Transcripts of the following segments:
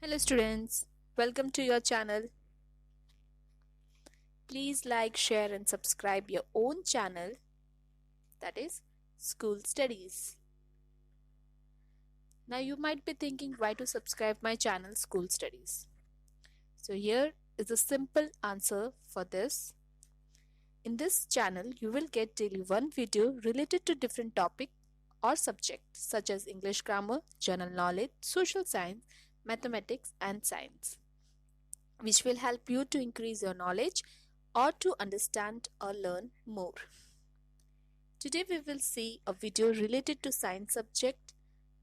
Hello students, welcome to your channel. Please like, share and subscribe your own channel, that is School Studies. Now you might be thinking why to subscribe my channel School Studies. So here is a simple answer for this. In this channel you will get daily one video related to different topic or subject such as English grammar, general knowledge, social science, mathematics and science, which will help you to increase your knowledge or to understand or learn more. Today we will see a video related to science subject.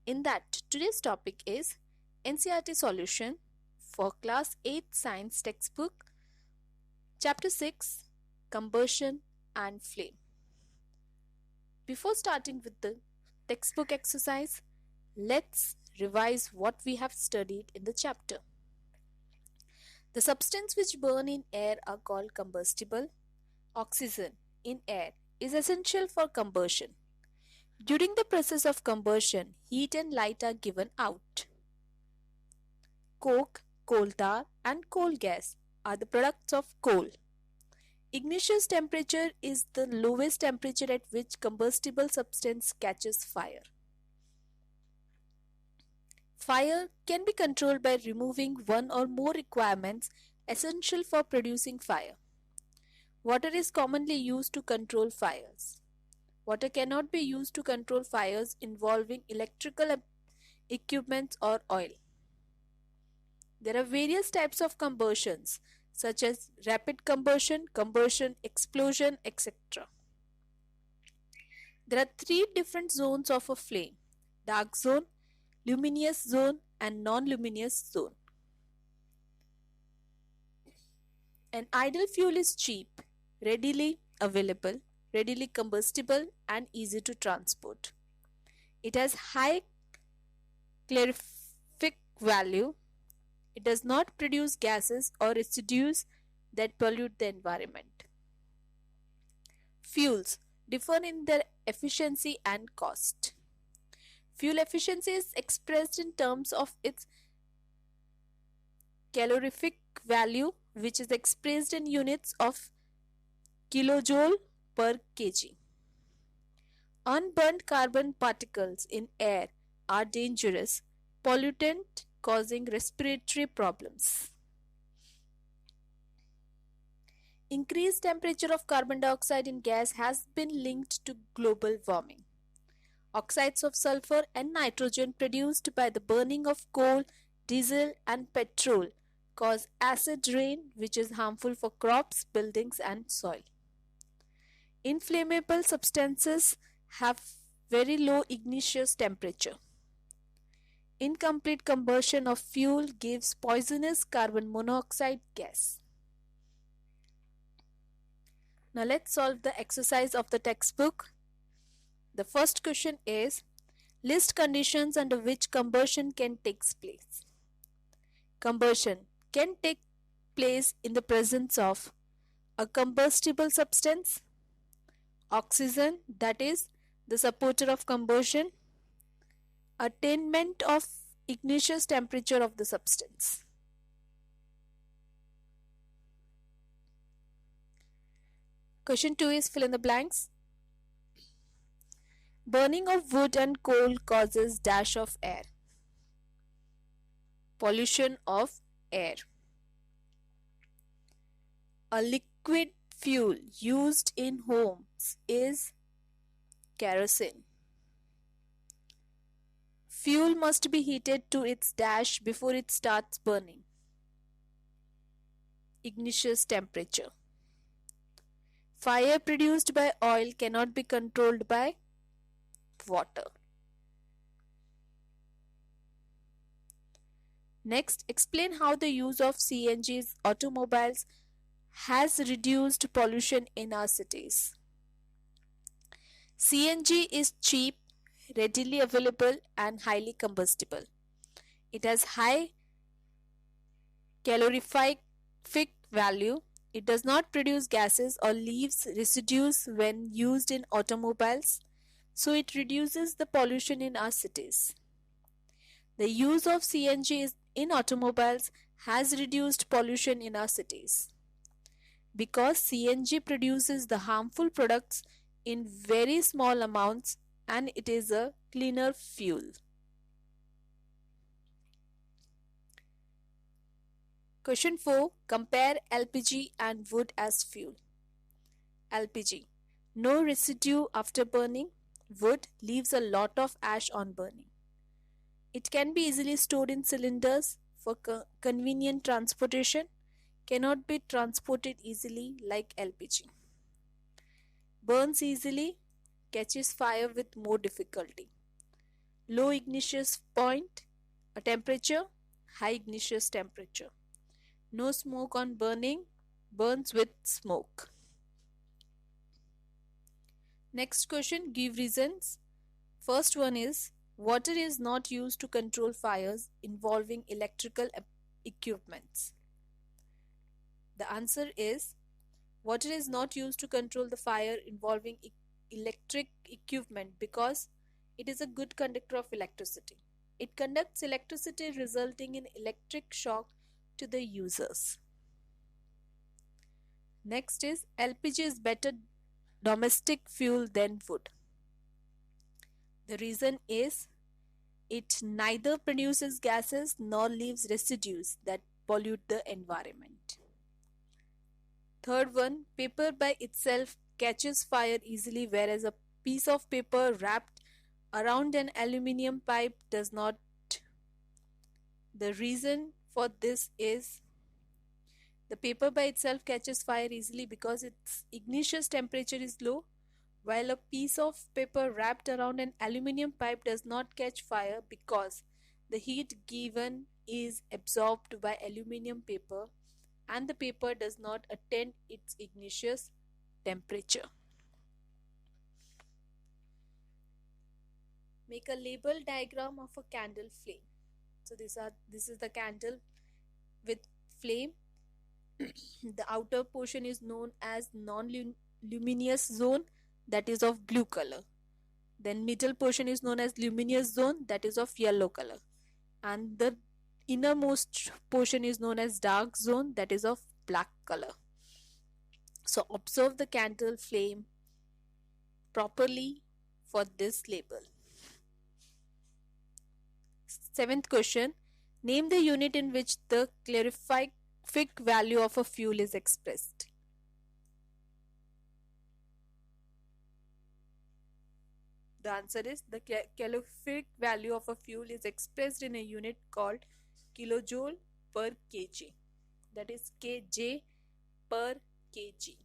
In that, today's topic is NCERT solution for class 8 science textbook, chapter 6, combustion and flame. Before starting with the textbook exercise, let's revise what we have studied in the chapter. The substances which burn in air are called combustible. Oxygen in air is essential for combustion. During the process of combustion, heat and light are given out. Coke, coal tar and coal gas are the products of coal. Ignition temperature is the lowest temperature at which combustible substance catches fire. Fire can be controlled by removing one or more requirements essential for producing fire. Water is commonly used to control fires. Water cannot be used to control fires involving electrical equipment or oil. There are various types of combustions such as rapid combustion, combustion, explosion, etc. There are three different zones of a flame: dark zone, luminous zone and non-luminous zone. An ideal fuel is cheap, readily available, readily combustible and easy to transport. It has high calorific value. It does not produce gases or residues that pollute the environment. Fuels differ in their efficiency and cost. Fuel efficiency is expressed in terms of its calorific value, which is expressed in units of kilojoule per kg. Unburned carbon particles in air are dangerous pollutant causing respiratory problems. Increased temperature of carbon dioxide in gas has been linked to global warming. Oxides of sulfur and nitrogen produced by the burning of coal, diesel and petrol cause acid rain, which is harmful for crops, buildings and soil. Inflammable substances have very low igneous temperature. Incomplete combustion of fuel gives poisonous carbon monoxide gas. Now let's solve the exercise of the textbook. The first question is, list conditions under which combustion can take place. Combustion can take place in the presence of a combustible substance, oxygen, that is the supporter of combustion, attainment of igneous temperature of the substance. Question 2 is fill in the blanks. Burning of wood and coal causes dash of air. Pollution of air. A liquid fuel used in homes is kerosene. Fuel must be heated to its dash before it starts burning. Igneous temperature. Fire produced by oil cannot be controlled by water. Next, explain how the use of CNG's automobiles has reduced pollution in our cities. CNG is cheap, readily available and highly combustible. It has high calorific value. It does not produce gases or leaves residues when used in automobiles, so it reduces the pollution in our cities. The use of CNG is in automobiles has reduced pollution in our cities. Because CNG produces the harmful products in very small amounts and it is a cleaner fuel. Question 4. Compare LPG and wood as fuel. LPG. No residue after burning. Wood leaves a lot of ash on burning. It can be easily stored in cylinders for convenient transportation. Cannot be transported easily like LPG. Burns easily, catches fire with more difficulty. Low ignious point, a temperature, high ignious temperature. No smoke on burning, burns with smoke. Next question, give reasons. First one is, water is not used to control fires involving electrical equipments. The answer is, water is not used to control the fire involving electric equipment because it is a good conductor of electricity. It conducts electricity resulting in electric shock to the users. Next is, LPG is better domestic fuel than wood. The reason is, it neither produces gases nor leaves residues that pollute the environment. Third one, paper by itself catches fire easily, whereas a piece of paper wrapped around an aluminium pipe does not. The reason for this is, the paper by itself catches fire easily because its ignious temperature is low, while a piece of paper wrapped around an aluminium pipe does not catch fire because the heat given is absorbed by aluminium paper and the paper does not attain its ignious temperature. Make a label diagram of a candle flame. So this is the candle with flame. The outer portion is known as non-luminous zone, that is of blue color. Then middle portion is known as luminous zone, that is of yellow color. And the innermost portion is known as dark zone, that is of black color. So observe the candle flame properly for this label. Seventh question, name the unit in which the calorific value of a fuel is expressed. The answer is, the calorific value of a fuel is expressed in a unit called kilojoule per kg, that is kJ per kg.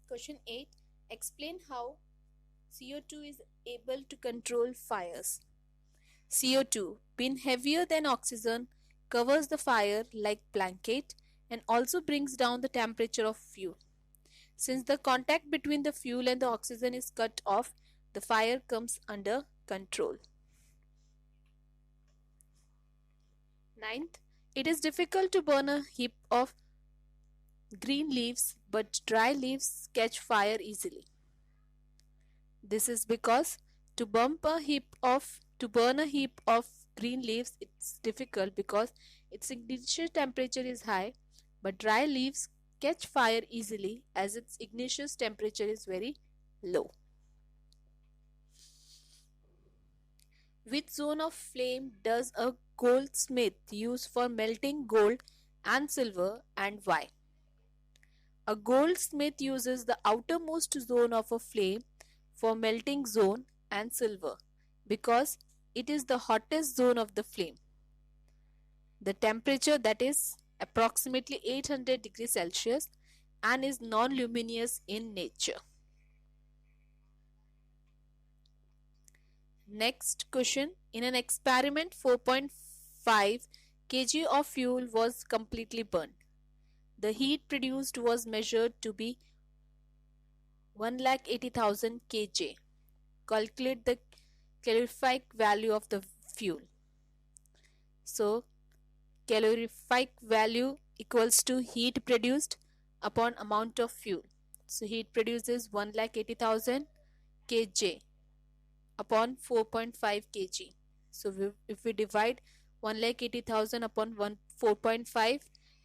Question 8. Explain how CO2 is able to control fires. CO2, being heavier than oxygen, covers the fire like blanket and also brings down the temperature of fuel. Since the contact between the fuel and the oxygen is cut off, the fire comes under control. Ninth, it is difficult to burn a heap of green leaves, but dry leaves catch fire easily. This is because to burn a heap of green leaves, it's difficult because its ignition temperature is high, but dry leaves catch fire easily as its ignious temperature is very low. Which zone of flame does a goldsmith use for melting gold and silver, and why? A goldsmith uses the outermost zone of a flame for melting gold and silver because it is the hottest zone of the flame. The temperature, that is approximately 800 degrees Celsius, and is non-luminous in nature. Next question, in an experiment 4.5 kg of fuel was completely burned. The heat produced was measured to be 1,80,000 kJ. Calculate the calorific value of the fuel. So calorific value equals to heat produced upon amount of fuel. So heat produces 1,80,000 kJ upon 4.5 kg. So if we divide 1,80,000 upon 4.5,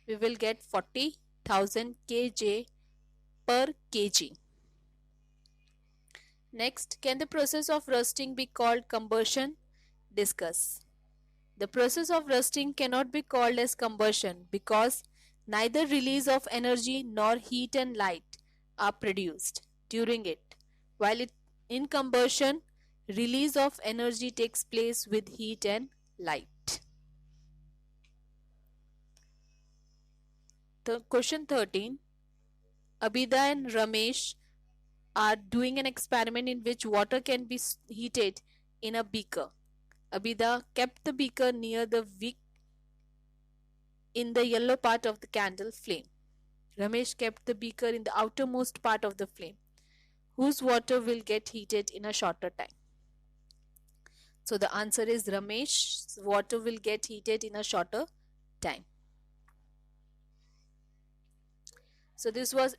we will get 40,000 kJ per kg. Next, can the process of rusting be called combustion? Discuss. The process of rusting cannot be called as combustion because neither release of energy nor heat and light are produced during it. While in combustion, release of energy takes place with heat and light. Question 13. Abida and Ramesh are doing an experiment in which water can be heated in a beaker. Abida kept the beaker near the wick in the yellow part of the candle flame. Ramesh kept the beaker in the outermost part of the flame. Whose water will get heated in a shorter time? So the answer is Ramesh's water will get heated in a shorter time. So this was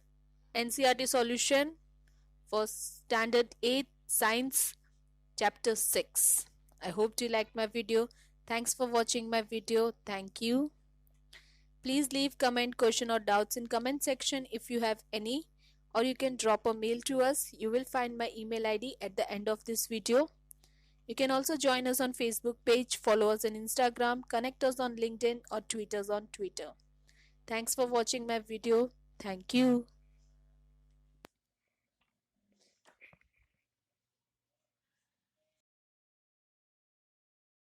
NCERT solution for Standard 8 Science Chapter 6. I hope you liked my video. Thanks for watching my video. Thank you. Please leave comment, question or doubts in comment section if you have any, or you can drop a mail to us. You will find my email ID at the end of this video. You can also join us on Facebook page, follow us on Instagram, connect us on LinkedIn or tweet us on Twitter. Thanks for watching my video. Thank you.